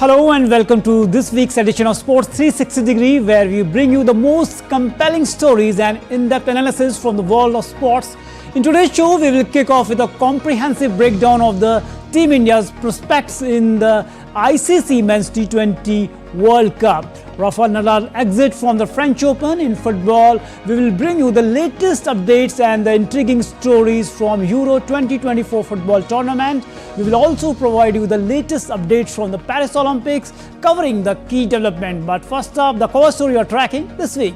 Hello and welcome to this week's edition of Sports 360 Degree, where we bring you the most compelling stories and in-depth analysis from the world of sports. In today's show, we will kick off with a comprehensive breakdown of the Team India's prospects in the ICC Men's T20 World Cup. Rafael Nadal exit from the French Open. In football, we will bring you the latest updates and the intriguing stories from Euro 2024 football tournament. We will also provide you the latest updates from the Paris Olympics, covering the key development. But first up, the cover story you're tracking this week.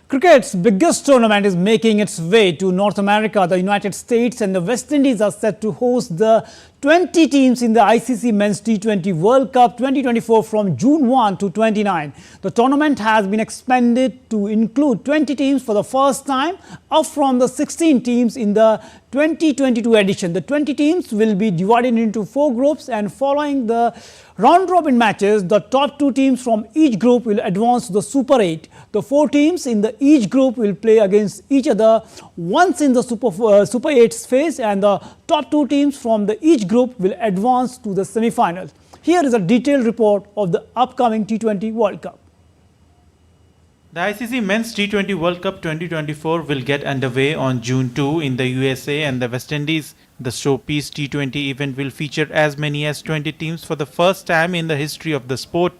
Cricket's biggest tournament is making its way to North America. The United States and the West Indies are set to host the 20 teams in the ICC Men's T20 World Cup 2024 from June 1 to 29. The tournament has been expanded to include 20 teams for the first time, up from the 16 teams in the 2022 edition. The 20 teams will be divided into 4 groups, and following the round-robin matches, the top 2 teams from each group will advance to the Super 8. The 4 teams in each group will play against each other once in the Super 8 phase, and the top 2 teams from each group will advance to the semi-finals. Here is a detailed report of the upcoming T20 World Cup. The ICC Men's T20 World Cup 2024 will get underway on June 2 in the USA and the West Indies. The showpiece T20 event will feature as many as 20 teams for the first time in the history of the sport.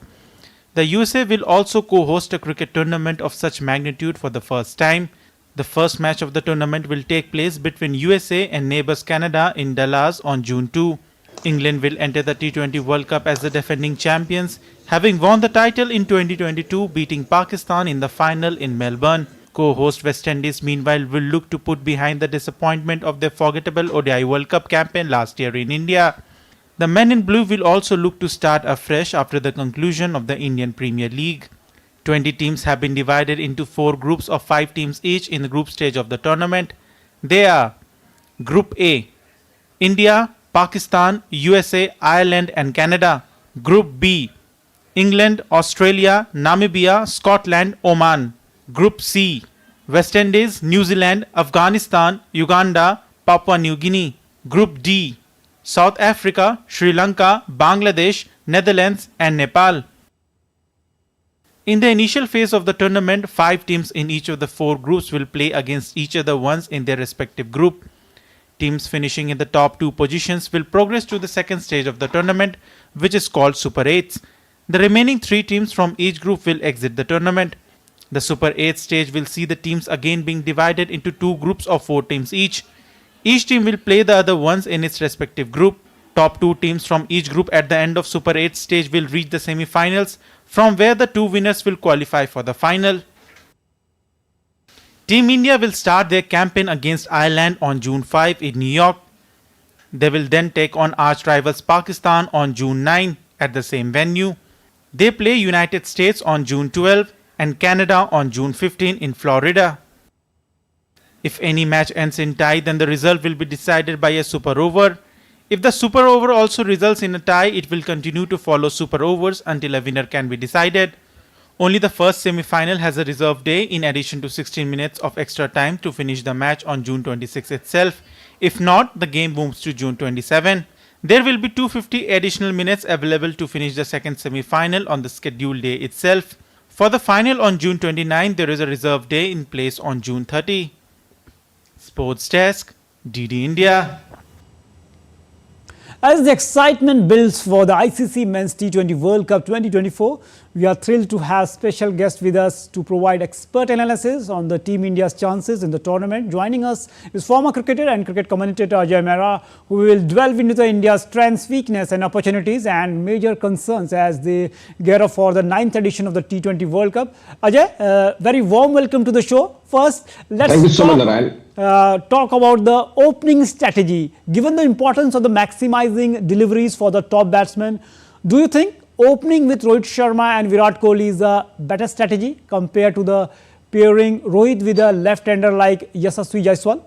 The USA will also co-host a cricket tournament of such magnitude for the first time. The first match of the tournament will take place between USA and neighbours Canada in Dallas on June 2. England will enter the T20 World Cup as the defending champions, having won the title in 2022, beating Pakistan in the final in Melbourne. Co-host West Indies, meanwhile, will look to put behind the disappointment of their forgettable ODI World Cup campaign last year in India. The men in blue will also look to start afresh after the conclusion of the Indian Premier League. 20 teams have been divided into 4 groups of 5 teams each in the group stage of the tournament. They are Group A: India, Pakistan, USA, Ireland and Canada. Group B: England, Australia, Namibia, Scotland, Oman. Group C: West Indies, New Zealand, Afghanistan, Uganda, Papua New Guinea. Group D: South Africa, Sri Lanka, Bangladesh, Netherlands and Nepal. In the initial phase of the tournament, 5 teams in each of the 4 groups will play against each other once in their respective group. Teams finishing in the top 2 positions will progress to the second stage of the tournament, which is called Super 8s. The remaining 3 teams from each group will exit the tournament. The Super 8 stage will see the teams again being divided into 2 groups of 4 teams each. Each team will play the other ones in its respective group. Top 2 teams from each group at the end of Super 8 stage will reach the semi-finals, from where the 2 winners will qualify for the final. Team India will start their campaign against Ireland on June 5 in New York. They will then take on arch rivals Pakistan on June 9 at the same venue. They play United States on June 12 and Canada on June 15 in Florida. If any match ends in tie, then the result will be decided by a super over. If the super over also results in a tie, it will continue to follow super overs until a winner can be decided. Only the first semi-final has a reserve day in addition to 16 minutes of extra time to finish the match on June 26 itself. If not, the game moves to June 27. There will be 250 additional minutes available to finish the second semi-final on the scheduled day itself. For the final on June 29, there is a reserve day in place on June 30. Sports Desk, DD India. As the excitement builds for the ICC Men's T20 World Cup 2024, we are thrilled to have special guests with us to provide expert analysis on the Team India's chances in the tournament. Joining us is former cricketer and cricket commentator Ajay Mehra, who will delve into the India's strengths, weakness and opportunities and major concerns as they gear up for the 9th edition of the T20 World Cup. Ajay, very warm welcome to the show. First, let's talk about the opening strategy. Given the importance of the maximizing deliveries for the top batsmen, do you think opening with Rohit Sharma and Virat Kohli is a better strategy compared to the pairing Rohit with a left-hander like Yashasvi Jaiswal?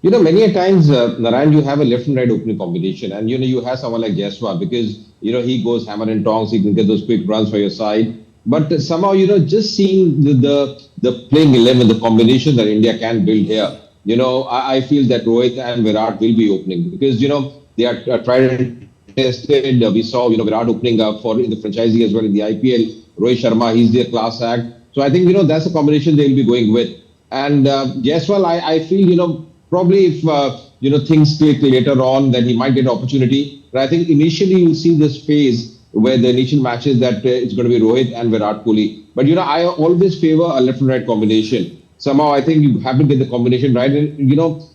You know, many a times, Narayan, you have a left and right opening combination, and, you know, you have someone like Jaiswal because, you know, he goes hammer and tongs, he can get those quick runs for your side. But somehow, just seeing the playing 11, the combination that India can build here, I feel that Rohit and Virat will be opening because, they are tried and tested. We saw, Virat opening up for in the franchisee as well in the IPL. Rohit Sharma, he's their class act. So I think, that's a combination they'll be going with. And Jaiswal, I feel, probably if, things click later on, then he might get an opportunity. But I think initially you'll see this phase where the initial matches that it's going to be Rohit and Virat Kohli. But, I always favor a left and right combination. Somehow I think you have to get the combination right. And,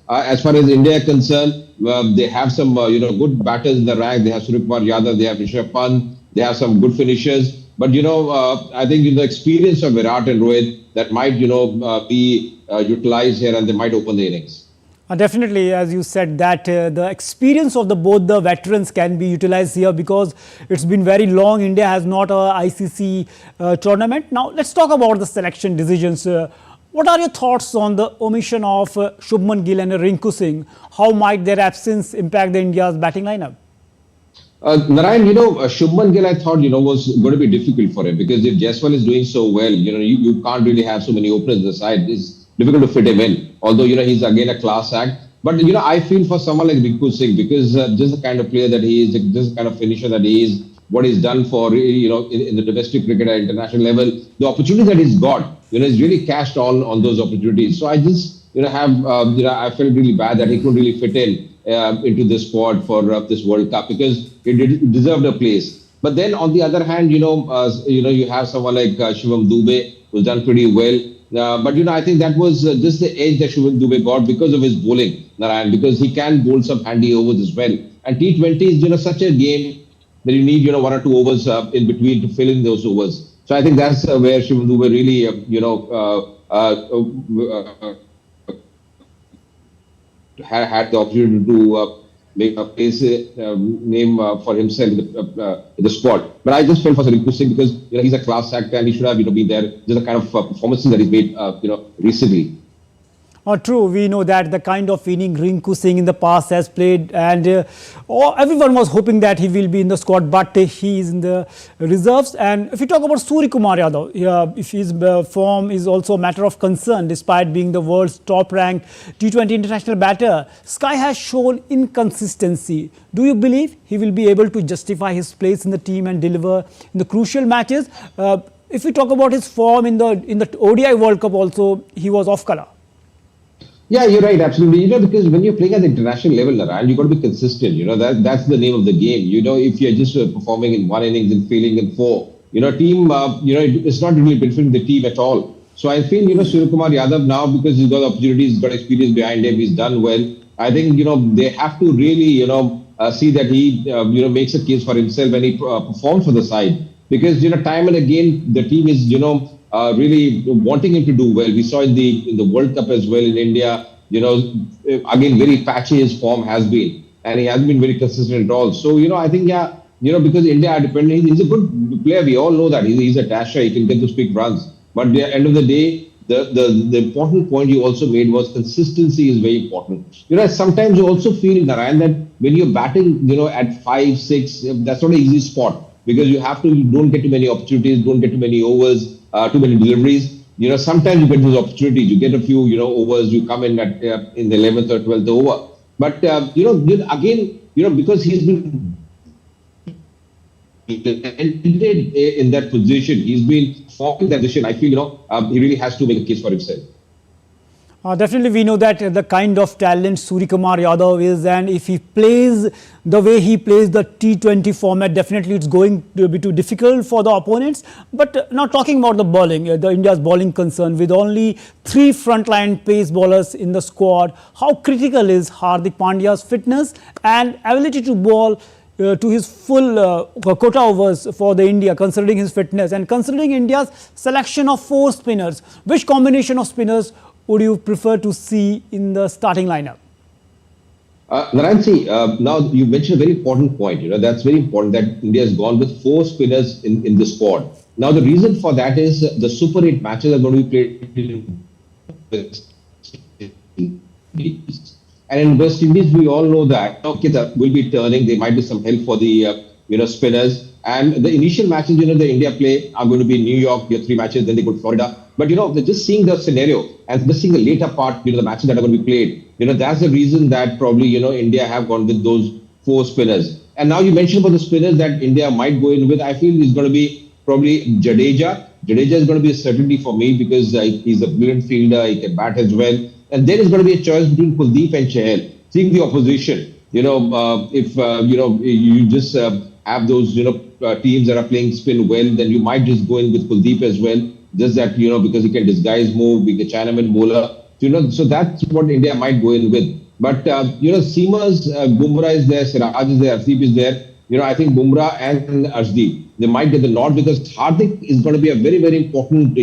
as far as India is concerned, they have some, good batters in the rank. They have Suryakumar Yadav, they have Rishabh Pant, they have some good finishers. But, I think the experience of Virat and Rohit that might, be utilized here and they might open the innings. Definitely, as you said, that the experience of both the veterans can be utilized here because it's been very long. India has not a ICC tournament. Now, let's talk about the selection decisions. What are your thoughts on the omission of Shubman Gill and Rinku Singh? How might their absence impact the India's batting lineup? Narayan, Shubman Gill, I thought, was going to be difficult for him because if Jaiswal is doing so well, you can't really have so many openers on the side. It's difficult to fit him in. Although, he's again a class act. But, I feel for someone like Rinku Singh because just the kind of player that he is, just the kind of finisher that he is, what he's done for, in the domestic cricket at international level, the opportunity that he's got, he's really cashed on those opportunities. So I just, I felt really bad that he couldn't really fit in into this squad for this World Cup because he deserved a place. But then on the other hand, you have someone like Shivam Dube who's done pretty well. But, I think that was just the edge that Shivam Dube got because of his bowling, Narayan, because he can bowl some handy overs as well. And T20 is, such a game that you need, 1 or 2 overs in between to fill in those overs. So I think that's where Shivam Dube really, had the opportunity to make a place name for himself in the squad. But I just felt for Rinku Singh because he's a class actor and he should have been there. Just the kind of performances that he's made recently. True, we know that the kind of inning Rinku Singh in the past has played and everyone was hoping that he will be in the squad, but he is in the reserves. And if you talk about Suryakumar Yadav, if his form is also a matter of concern despite being the world's top-ranked T20 international batter, Sky has shown inconsistency. Do you believe he will be able to justify his place in the team and deliver in the crucial matches? If we talk about his form in the ODI World Cup also, he was off colour. Yeah, you're right, absolutely. Because when you're playing at the international level, Narayan, you've got to be consistent. That's the name of the game. If you're just performing in one innings and failing in 4, team, it's not really benefiting the team at all. So I feel, Suryakumar Yadav now, because he's got opportunities, he's got experience behind him, he's done well. I think, they have to really, see that he, makes a case for himself and he performs for the side. Because, time and again, the team is, really wanting him to do well. We saw in the World Cup as well in India, again, very patchy his form has been. And he hasn't been very consistent at all. So, I think, because India are dependent, he's a good player. We all know that. He's a dasher. He can get those big runs. But at the end of the day, the important point you also made was consistency is very important. Sometimes you also feel, Narayan, that when you're batting, at 5, 6, that's not an easy spot. Because you don't get too many opportunities, don't get too many overs, too many deliveries. Sometimes you get those opportunities. You get a few, overs. You come in at in the 11th or 12th over. But again, because he's been in that position, he's been forming that position. I feel he really has to make a case for himself. Definitely, we know that the kind of talent Suryakumar Yadav is, and if he plays the way he plays the T20 format, definitely it's going to be too difficult for the opponents. But now talking about the bowling, the India's bowling concern, with only 3 frontline pace bowlers in the squad, how critical is Hardik Pandya's fitness and ability to bowl to his full quota overs for the India, considering his fitness and considering India's selection of 4 spinners? Which combination of spinners would you prefer to see in the starting lineup? Narayan, now you mentioned a very important point. That's very important that India has gone with 4 spinners in the squad. Now, the reason for that is the Super 8 matches are going to be played in And in West Indies, we all know that will be turning. There might be some help for the spinners. And the initial matches, the India play are going to be New York, 3 matches, then they go to Florida. But, just seeing the scenario and just seeing the later part, the matches that are going to be played, that's the reason that probably, India have gone with those 4 spinners. And now you mentioned about the spinners that India might go in with. I feel it's going to be probably Jadeja. Jadeja is going to be a certainty for me because he's a brilliant fielder. He can bat as well. And then it's going to be a choice between Kuldeep and Chahal. Seeing the opposition, if you just have those teams that are playing spin well, then you might just go in with Kuldeep as well. Just that because he can disguise move, being a Chinaman bowler. So that's what India might go in with. But seamers, Bumrah is there, Siraj is there, Arshdeep is there. I think Bumrah and Arshdeep, they might get the nod because Hardik is going to be a very, very important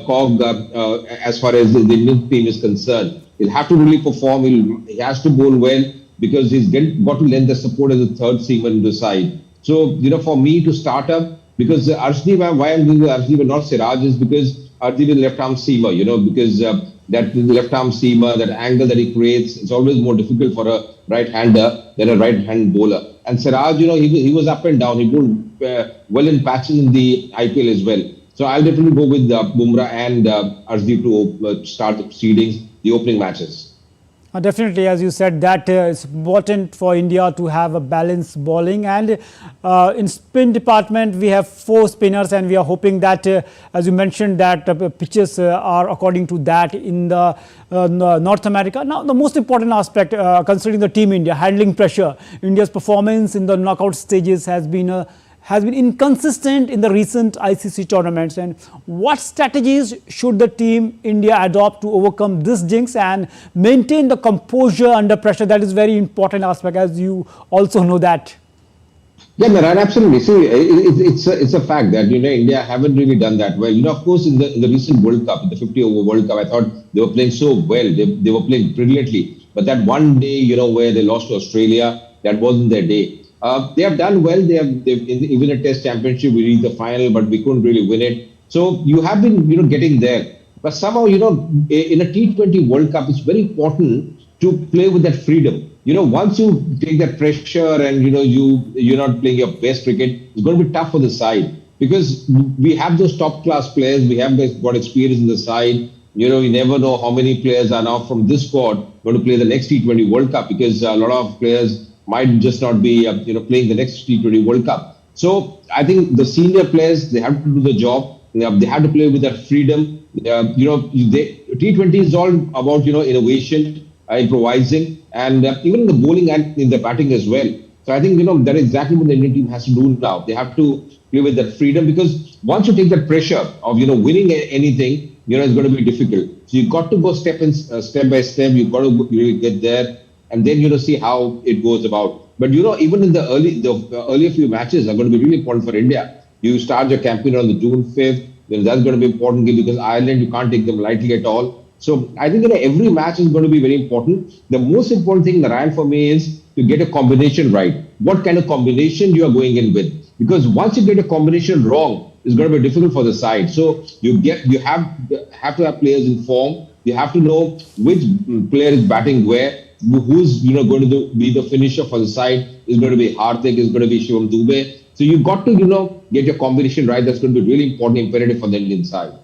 cog as far as the Indian team is concerned. He'll have to really perform. He has to bowl well because he's got to lend the support as a third seamer in the side. So, for me to start up, because Arshdeep, why I'm doing Arshdeep and not Siraj is because Arshdeep is left-arm seamer, because that left-arm seamer, that angle that he creates, it's always more difficult for a right-hander than a right-hand bowler. And Siraj, he was up and down. He bowled well in patches in the IPL as well. So I'll definitely go with Bumrah and Arshdeep to start the proceedings, the opening matches. Definitely, as you said, that it's important for India to have a balanced bowling. And in spin department, we have 4 spinners, and we are hoping that, as you mentioned, that pitches are according to that in the North America. Now, the most important aspect, considering the Team India, handling pressure. India's performance in the knockout stages has been inconsistent in the recent ICC tournaments. And what strategies should the Team India adopt to overcome this jinx and maintain the composure under pressure? That is very important aspect, as you also know that. Yeah, Narayan, absolutely. See, it's a fact that India haven't really done that well. Of course, in the recent World Cup, in the 50-over World Cup, I thought they were playing so well. They were playing brilliantly. But that one day, where they lost to Australia, that wasn't their day. They have done well. Even a Test Championship, we reached the final, but we couldn't really win it. So you have been, getting there. But somehow, in a T20 World Cup, it's very important to play with that freedom. Once you take that pressure and you're not playing your best cricket, it's going to be tough for the side because we have those top class players. We have got experience in the side. You never know how many players are now from this squad going to play the next T20 World Cup because a lot of players might just not be playing the next T20 World Cup. So I think the senior players, they have to do the job. They have to play with that freedom. T20 is all about innovation, improvising, and even in the bowling and in the batting as well. So I think that is exactly what the Indian team has to do now. They have to play with that freedom because once you take that pressure of winning anything, it's going to be difficult. So you've got to go step by step. You've got to really get there. And then see how it goes about. But even in the earlier few matches are going to be really important for India. You start your campaign on the June 5th, then that's going to be important because Ireland, you can't take them lightly at all. So I think every match is going to be very important. The most important thing, Narayan, for me is to get a combination right. What kind of combination you are going in with? Because once you get a combination wrong, it's going to be difficult for the side. So you have to have players in form. You have to know which player is batting where. Who's going to be the finisher for the side? Is going to be Hardik, is going to be Shivam Dube. So you've got to get your combination right. That's going to be really important, imperative for the Indian side.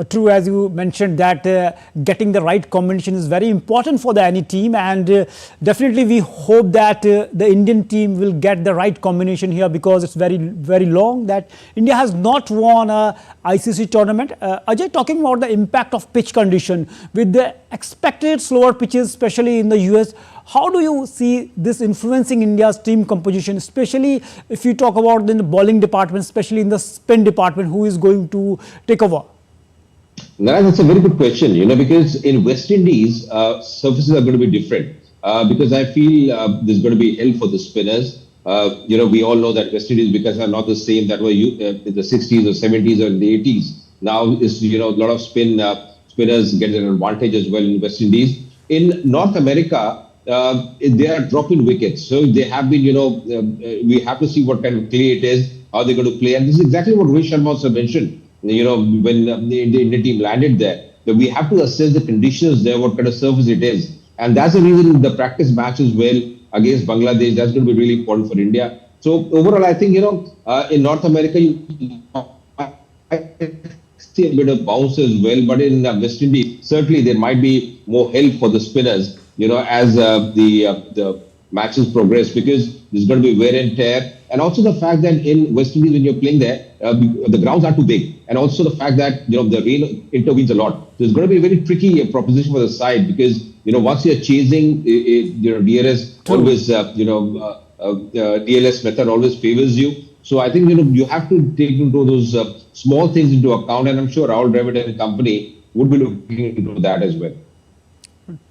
True, as you mentioned that getting the right combination is very important for any team, and definitely we hope that the Indian team will get the right combination here because it's very, very long that India has not won a ICC tournament. Ajay, talking about the impact of pitch condition with the expected slower pitches, especially in the US, how do you see this influencing India's team composition, especially if you talk about in the bowling department, especially in the spin department, who is going to take over? Naraj, that's a very good question, because in West Indies, surfaces are going to be different. Because I feel there's going to be help for the spinners. We all know that West Indies because are not the same that were in the 60s or 70s or in the 80s. Now, is a lot of spinners get an advantage as well in West Indies. In North America, they are dropping wickets. So they have been, we have to see what kind of clay it is, how they're going to play. And this is exactly what Rohit Sharma also mentioned. When the Indian team landed there, that we have to assess the conditions there, what kind of surface it is. And that's the reason the practice match as well against Bangladesh, that's going to be really important for India. So overall, I think, in North America, you see a bit of bounce as well, but in West Indies, certainly there might be more help for the spinners, as the matches progress, because there's going to be wear and tear. And also the fact that in West Indies, when you're playing there, the grounds are too big. And also the fact that, the rain intervenes a lot. So it's going to be a very tricky proposition for the side, because, once you're chasing, DRS always, DLS method always favors you. So I think, you have to take into those small things into account, and I'm sure Rahul Dravid and company would be looking into that as well.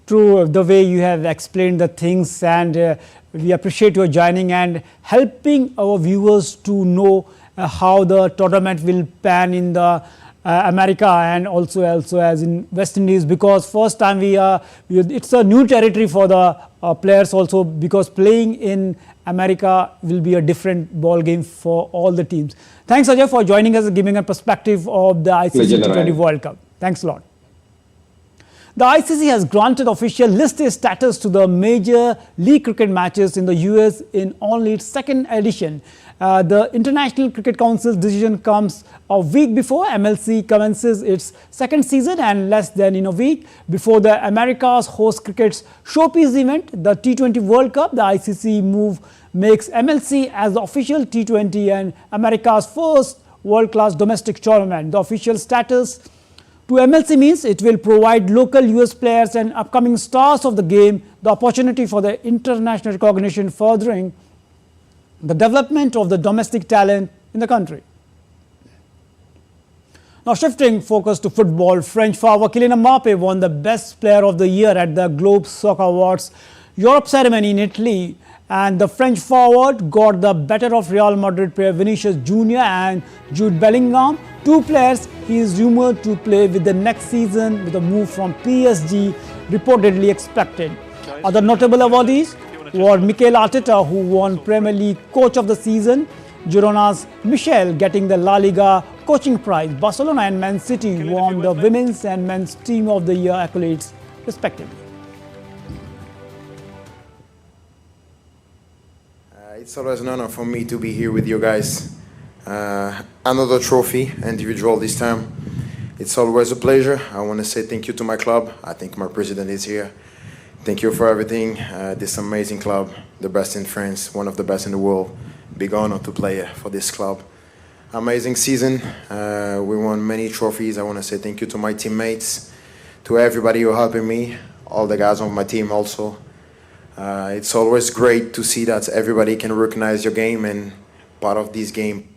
True, the way you have explained the things, and we appreciate your joining and helping our viewers to know how the tournament will pan in the America and also as in West Indies, because first time it's a new territory for the players also, because playing in America will be a different ball game for all the teams. Thanks, Ajay, for joining us and giving a perspective of the ICC T20 World Cup. Thanks a lot. The ICC has granted official list A status to the major league cricket matches in the US in only its second edition. The International Cricket Council's decision comes a week before MLC commences its second season, and less than in a week before the Americas host cricket's showpiece event, the T20 World Cup. The ICC move makes MLC as the official T20 and America's first world-class domestic tournament. The official status to MLC means it will provide local US players and upcoming stars of the game the opportunity for the international recognition, furthering the development of the domestic talent in the country. Now shifting focus to football, French forward Kylian Mbappe won the Best Player of the Year at the Globe Soccer Awards Europe ceremony in Italy, and the French forward got the better of Real Madrid player Vinicius Jr. and Jude Bellingham, two players he is rumoured to play with the next season, with a move from PSG reportedly expected. Other notable awardees were Mikel Arteta, who won Premier League Coach of the Season, Girona's Michel getting the La Liga coaching prize. Barcelona and Man City won the Women's and Men's Team of the Year accolades respectively. It's always an honor for me to be here with you guys. Another trophy, individual this time. It's always a pleasure. I want to say thank you to my club. I think my president is here. Thank you for everything. This amazing club, the best in France, one of the best in the world. Big honor to play for this club. Amazing season. We won many trophies. I want to say thank you to my teammates, to everybody who helping me, all the guys on my team also. It's always great to see that everybody can recognize your game and part of this game.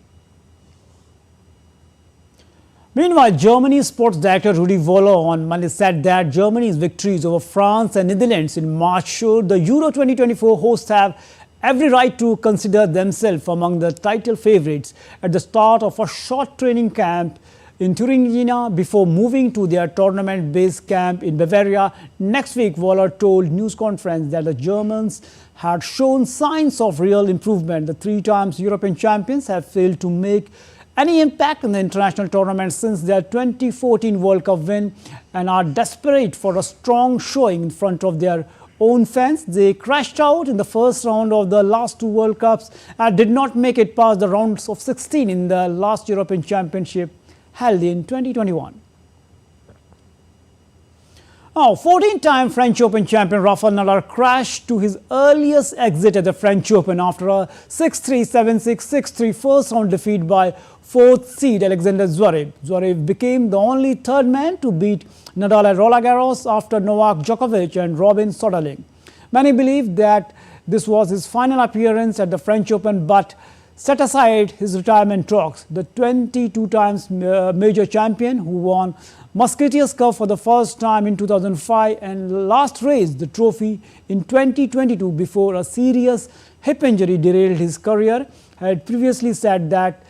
Meanwhile, Germany's sports director Rudi Völler on Monday said that Germany's victories over France and Netherlands in March showed the Euro 2024 hosts have every right to consider themselves among the title favourites at the start of a short training camp in Thuringia before moving to their tournament-based camp in Bavaria next week. Völler told news conference that the Germans had shown signs of real improvement. The three times European champions have failed to make any impact in the international tournament since their 2014 World Cup win and are desperate for a strong showing in front of their own fans. They crashed out in the first round of the last two World Cups and did not make it past the rounds of 16 in the last European Championship held in 2021. Now, 14-time French Open champion Rafael Nadal crashed to his earliest exit at the French Open after a 6-3, 7-6, 6-3 first-round defeat by fourth seed Alexander Zverev. Zverev became the only third man to beat Nadal at Roland Garros after Novak Djokovic and Robin Soderling. Many believe that this was his final appearance at the French Open, but set aside his retirement talks. The 22 times major champion, who won Musketeers Cup for the first time in 2005 and last raised the trophy in 2022 before a serious hip injury derailed his career, had previously said that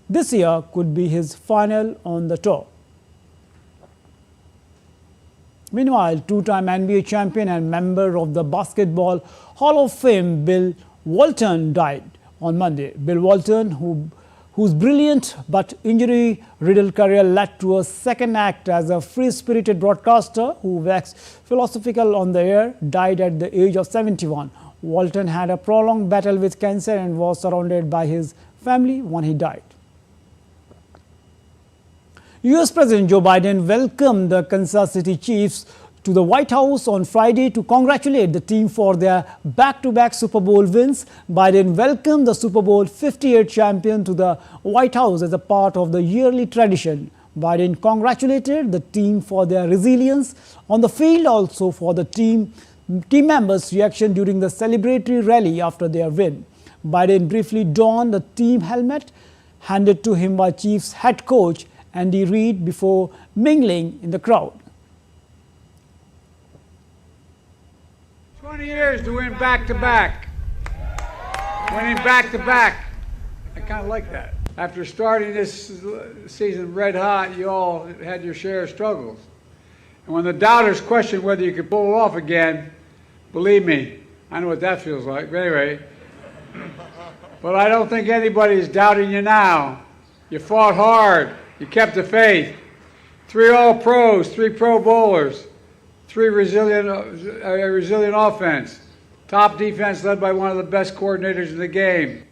this year could be his final on the tour. Meanwhile, two-time NBA champion and member of the Basketball Hall of Fame Bill Walton died on Monday. Bill Walton, whose brilliant but injury-riddled career led to a second act as a free-spirited broadcaster who waxed philosophical on the air, died at the age of 71. Walton had a prolonged battle with cancer and was surrounded by his family when he died. US President Joe Biden welcomed the Kansas City Chiefs to the White House on Friday to congratulate the team for their back-to-back Super Bowl wins. Biden welcomed the Super Bowl 58 champion to the White House as a part of the yearly tradition. Biden congratulated the team for their resilience on the field, also for the team members' reaction during the celebratory rally after their win. Biden briefly donned the team helmet handed to him by Chiefs head coach Andy Reid before mingling in the crowd. 20 years to win back-to-back. Winning back-to-back. I kind of like that. After starting this season red hot, you all had your share of struggles. And when the doubters questioned whether you could pull it off again, believe me, I know what that feels like. But anyway, but I don't think anybody is doubting you now. You fought hard. You kept the faith. 3 All-Pros, 3 Pro Bowlers, 3 resilient offense, top defense led by one of the best coordinators in the game.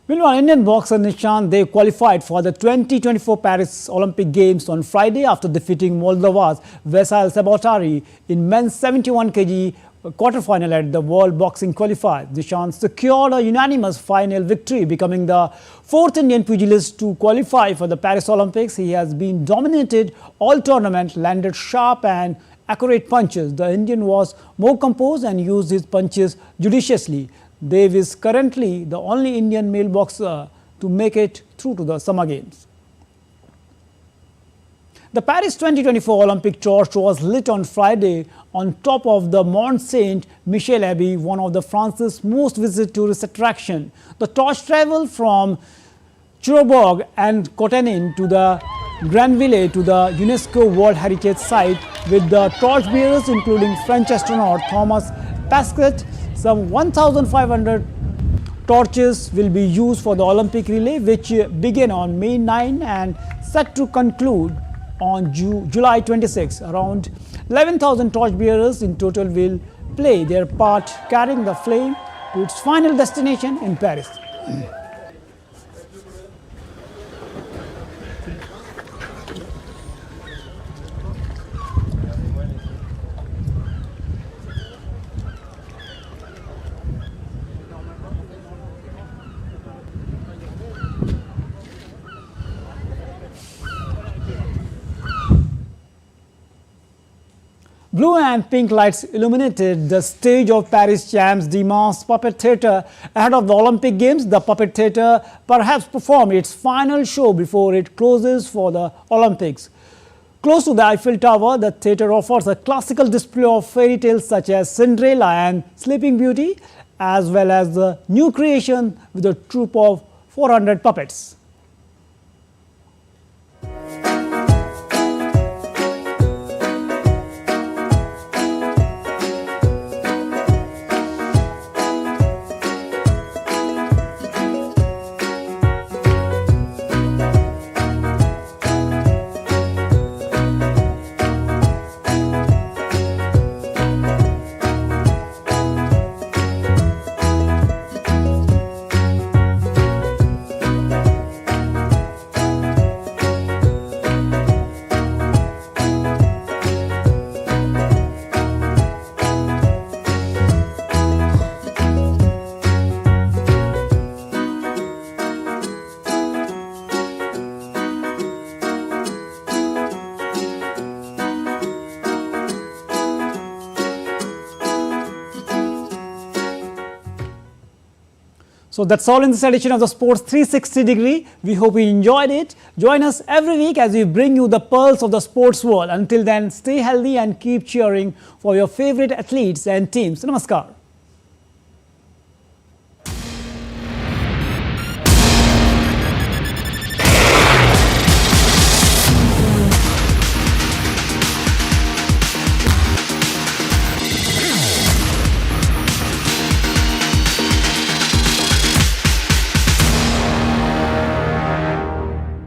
Meanwhile, Indian boxer Nishant Dev qualified for the 2024 Paris Olympic Games on Friday after defeating Moldova's Vasil Sabatari in men's 71 kg quarterfinal at the World Boxing Qualifiers. Nishant secured a unanimous final victory, becoming the 4th Indian pugilist to qualify for the Paris Olympics. He has been dominated all tournament, landed sharp and accurate punches. The Indian was more composed and used his punches judiciously. Dev is currently the only Indian male boxer to make it through to the Summer Games. The Paris 2024 Olympic torch was lit on Friday on top of the Mont Saint-Michel Abbey, one of France's most visited tourist attractions. The torch traveled from Cherbourg and Cotentin to the Granville to the UNESCO World Heritage Site, with the torchbearers including French astronaut Thomas Pesquet. Some 1,500 torches will be used for the Olympic relay, which began on May 9 and set to conclude on July 26. Around 11,000 torchbearers in total will play their part, carrying the flame to its final destination in Paris. Blue and pink lights illuminated the stage of Paris Champs Dimanche Puppet Theatre ahead of the Olympic Games. The Puppet Theatre perhaps performed its final show before it closes for the Olympics. Close to the Eiffel Tower, the theatre offers a classical display of fairy tales such as Cinderella and Sleeping Beauty, as well as the new creation with a troupe of 400 puppets. So that's all in this edition of the Sports 360 Degree. We hope you enjoyed it. Join us every week as we bring you the pearls of the sports world. Until then, stay healthy and keep cheering for your favorite athletes and teams. Namaskar.